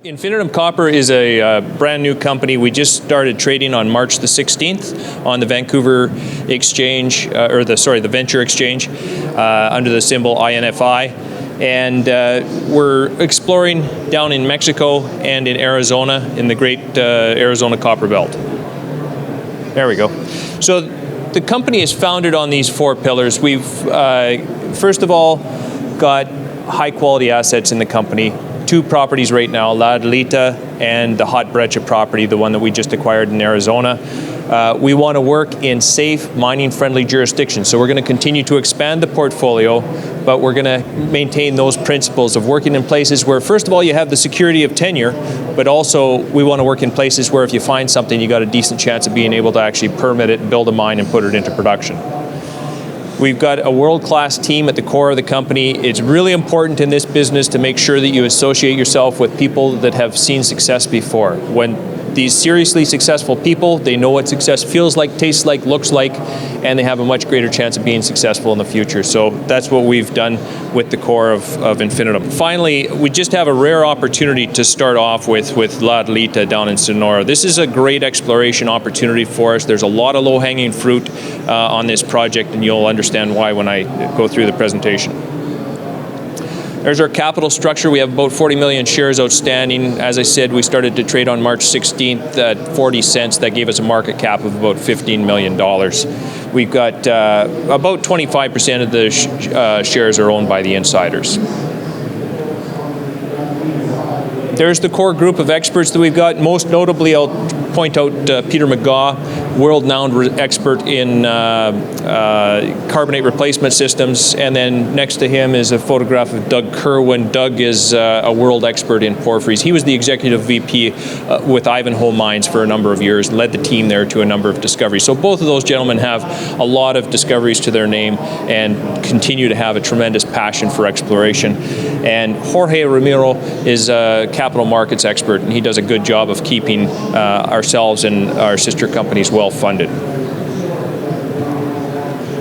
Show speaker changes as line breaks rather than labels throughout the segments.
Infinitum Copper is a brand new company. We just started trading on March the 16th on the Vancouver Exchange, the Venture Exchange, under the symbol INFI. And we're exploring down in Mexico and in Arizona, in the great Arizona Copper Belt. There we go. So the company is founded on these four pillars. We've, first of all, got high quality assets in the company. Two properties right now, Adelita and the hot Breccia property, the one that we just acquired in Arizona. We want to work in safe, mining-friendly jurisdictions. So we're going to continue to expand the portfolio, but we're going to maintain those principles of working in places where, first of all, you have the security of tenure, but also we want to work in places where if you find something, you got a decent chance of being able to actually permit it, build a mine, and put it into production. We've got a world-class team at the core of the company. It's really important in this business to make sure that you associate yourself with people that have seen success before. When these seriously successful people, they know what success feels like, tastes like, looks like, and they have a much greater chance of being successful in the future. So that's what we've done with the core of Infinitum. Finally, we just have a rare opportunity to start off with Adelita down in Sonora. This is a great exploration opportunity for us. There's a lot of low-hanging fruit on this project, and you'll understand why when I go through the presentation. There's our capital structure. We have about 40 million shares outstanding. As I said, we started to trade on March 16th at 40 cents. That gave us a market cap of about $15 million. We've got about 25% of the shares are owned by the insiders. There's the core group of experts that we've got. Most notably, I'll point out Peter McGaw, world-renowned expert in carbonate replacement systems. And then next to him is a photograph of Doug Kerwin. Doug is a world expert in porphyries. He was the executive VP with Ivanhoe Mines for a number of years, led the team there to a number of discoveries. So both of those gentlemen have a lot of discoveries to their name and continue to have a tremendous passion for exploration. And Jorge Ramiro is a capital markets expert, and he does a good job of keeping ourselves and our sister companies well funded.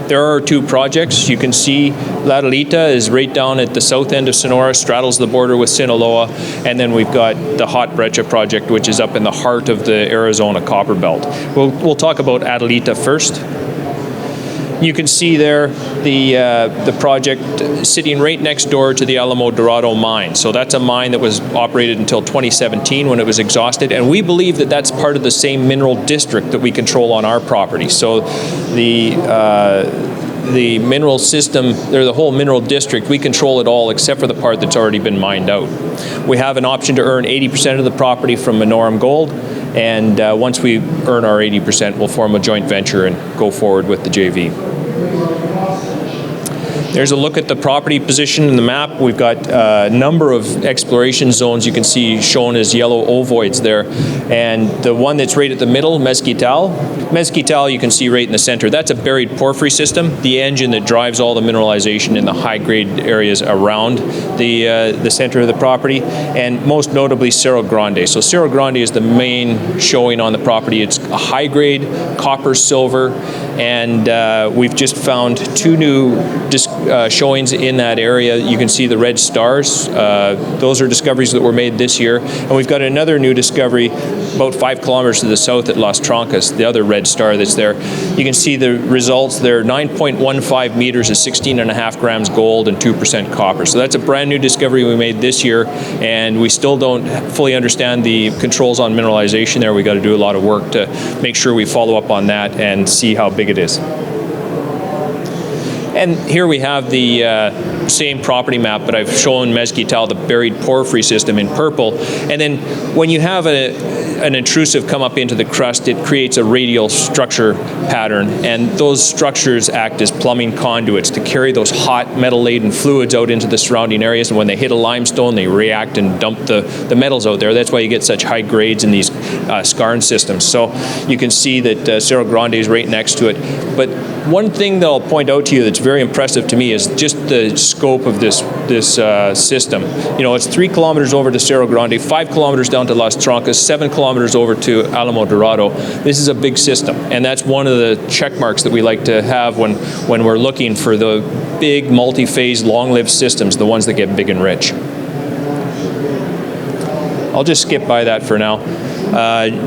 There are two projects. You can see Adelita is right down at the south end of Sonora, straddles the border with Sinaloa, and then we've got the hot Breccia project, which is up in the heart of the Arizona Copper Belt. We'll talk about Adelita first. You can see there the project sitting right next door to the Alamo Dorado mine. So that's a mine that was operated until 2017 when it was exhausted, and we believe that that's part of the same mineral district that we control on our property. So the mineral system, or the whole mineral district, we control it all except for the part that's already been mined out. We have an option to earn 80% of the property from Minorum Gold, and once we earn our 80%, we'll form a joint venture and go forward with the JV. There's a look at the property position in the map. We've got a number of exploration zones you can see shown as yellow ovoids there. And the one that's right at the middle, Mezquital you can see right in the center. That's a buried porphyry system, the engine that drives all the mineralization in the high-grade areas around the center of the property, and most notably Cerro Grande. So Cerro Grande is the main showing on the property. It's a high-grade copper, silver, and we've just found two new showings in that area. You can see the red stars. Those are discoveries that were made this year. And we've got another new discovery about 5 kilometers to the south at Las Trancas, the other red star that's there. You can see the results there. 9.15 meters is 16.5 grams gold and 2% copper. So that's a brand new discovery we made this year, and we still don't fully understand the controls on mineralization there. We got to do a lot of work to make sure we follow up on that and see how big it is. And here we have the same property map, but I've shown Mezquital, the buried porphyry system, in purple. And then when you have an intrusive come up into the crust, it creates a radial structure pattern, and those structures act as plumbing conduits to carry those hot metal-laden fluids out into the surrounding areas, and when they hit a limestone, they react and dump the metals out there. That's why you get such high grades in these skarn systems. So you can see that Cerro Grande is right next to it. But one thing that I'll point out to you that's very impressive to me is just the scope of this system. You know, it's 3 kilometers over to Cerro Grande, 5 kilometers down to Las Trancas, 7 kilometers over to Alamo Dorado. This is a big system, and that's one of the check marks that we like to have when we're looking for the big multi-phase long-lived systems, the ones that get big and rich. I'll just skip by that for now.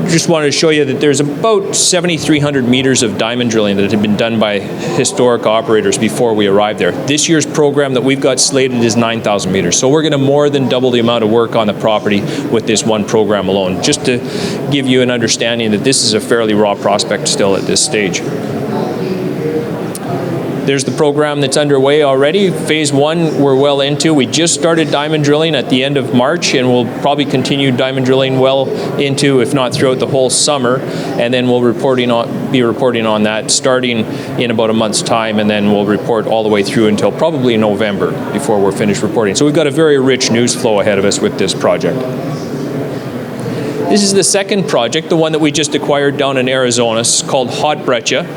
Just wanted to show you that there's about 7,300 meters of diamond drilling that had been done by historic operators before we arrived there. This year's program that we've got slated is 9,000 meters. So we're going to more than double the amount of work on the property with this one program alone, just to give you an understanding that this is a fairly raw prospect still at this stage. There's the program that's underway already. Phase 1 we're well into. We just started diamond drilling at the end of March, and we'll probably continue diamond drilling well into, if not throughout the whole summer, and then we'll be reporting on that starting in about a month's time, and then we'll report all the way through until probably November before we're finished reporting. So we've got a very rich news flow ahead of us with this project. This is the second project, the one that we just acquired down in Arizona. It's called Hot Breccia,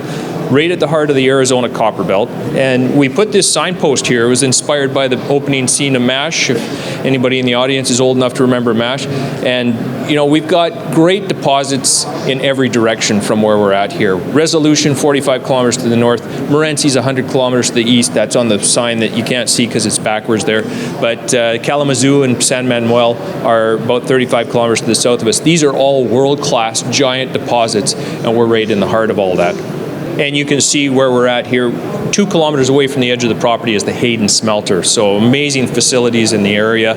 right at the heart of the Arizona Copper Belt. And we put this signpost here. It was inspired by the opening scene of MASH, if anybody in the audience is old enough to remember MASH. And, you know, we've got great deposits in every direction from where we're at here. Resolution, 45 kilometers to the north. Morency's 100 kilometers to the east. That's on the sign that you can't see because it's backwards there. But Kalamazoo and San Manuel are about 35 kilometers to the south of us. These are all world-class giant deposits, and we're right in the heart of all that. And you can see where we're at here. 2 kilometers away from the edge of the property is the Hayden Smelter. So amazing facilities in the area.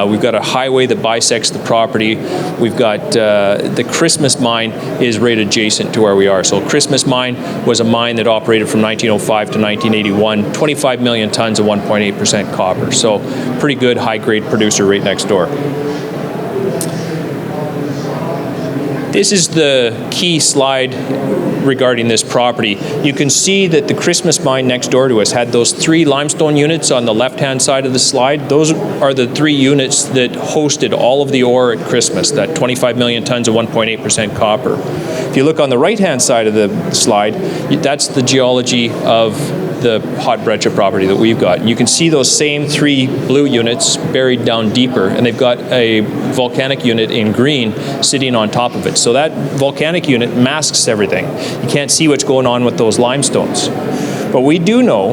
We've got a highway that bisects the property. We've got the Christmas mine is right adjacent to where we are. So Christmas mine was a mine that operated from 1905 to 1981, 25 million tons of 1.8% copper. So pretty good high-grade producer right next door. This is the key slide regarding this property. You can see that the Christmas mine next door to us had those 3 limestone units on the left-hand side of the slide. Those are the 3 units that hosted all of the ore at Christmas, that 25 million tons of 1.8% copper. If you look on the right-hand side of the slide, that's the geology of the Hot Breccia property that we've got. And you can see those same 3 blue units buried down deeper, and they've got a volcanic unit in green sitting on top of it. So that volcanic unit masks everything. You can't see what's going on with those limestones. But we do know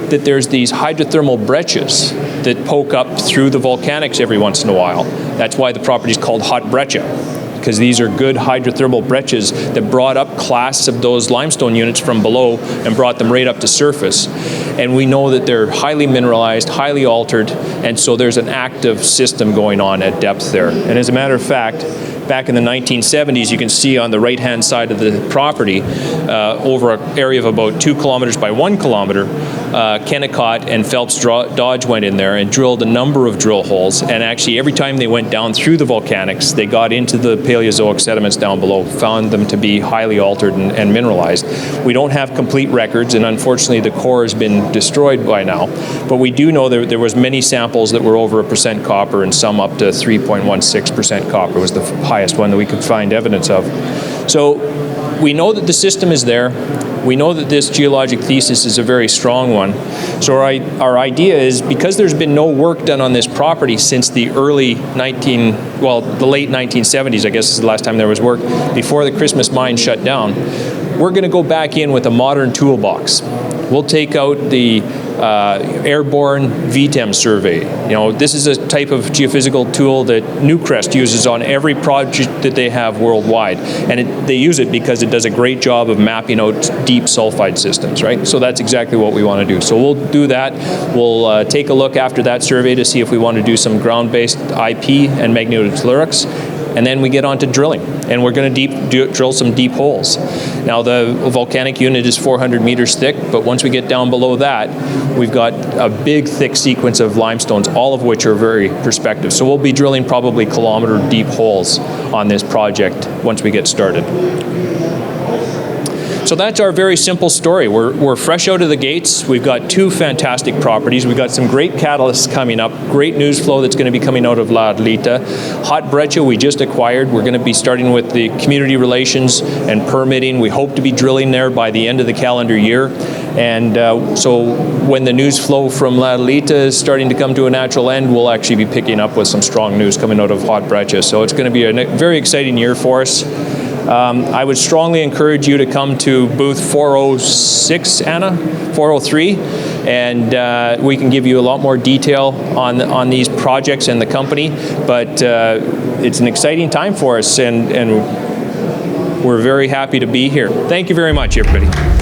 that there's these hydrothermal breccias that poke up through the volcanics every once in a while. That's why the property is called Hot Breccia, because these are good hydrothermal breccias that brought up clasts of those limestone units from below and brought them right up to surface. And we know that they're highly mineralized, highly altered, and so there's an active system going on at depth there. And as a matter of fact, back in the 1970s, you can see on the right-hand side of the property, over an area of about 2 kilometers by 1 kilometer, Kennecott and Phelps Dodge went in there and drilled a number of drill holes. And actually, every time they went down through the volcanics, they got into the Paleozoic sediments down below, found them to be highly altered and mineralized. We don't have complete records, and unfortunately, the core has been destroyed by now. But we do know there was many samples that were over 1% copper, and some up to 3.16% copper was the highest one that we could find evidence of. So we know that the system is there. We know that this geologic thesis is a very strong one. So our idea is, because there's been no work done on this property since the late 1970s, I guess is the last time there was work, before the Christmas mine shut down, we're going to go back in with a modern toolbox. We'll take out the airborne VTEM survey. You know, this is a type of geophysical tool that Newcrest uses on every project that they have worldwide. And they use it because it does a great job of mapping out deep sulfide systems, right? So that's exactly what we want to do. So we'll do that. We'll take a look after that survey to see if we want to do some ground-based IP and magnetotellurics. And then we get on to drilling, and we're going to drill some deep holes. Now, the volcanic unit is 400 meters thick, but once we get down below that, we've got a big, thick sequence of limestones, all of which are very prospective. So we'll be drilling probably kilometer deep holes on this project once we get started. So that's our very simple story. We're fresh out of the gates. We've got 2 fantastic properties. We've got some great catalysts coming up, great news flow that's going to be coming out of Adelita. Hot Breccia we just acquired. We're going to be starting with the community relations and permitting. We hope to be drilling there by the end of the calendar year. And so when the news flow from Adelita is starting to come to a natural end, we'll actually be picking up with some strong news coming out of Hot Breccia. So it's going to be a very exciting year for us. I would strongly encourage you to come to booth 406, Anna, 403. and we can give you a lot more detail on these projects and the company. But it's an exciting time for us, and we're very happy to be here. Thank you very much, everybody.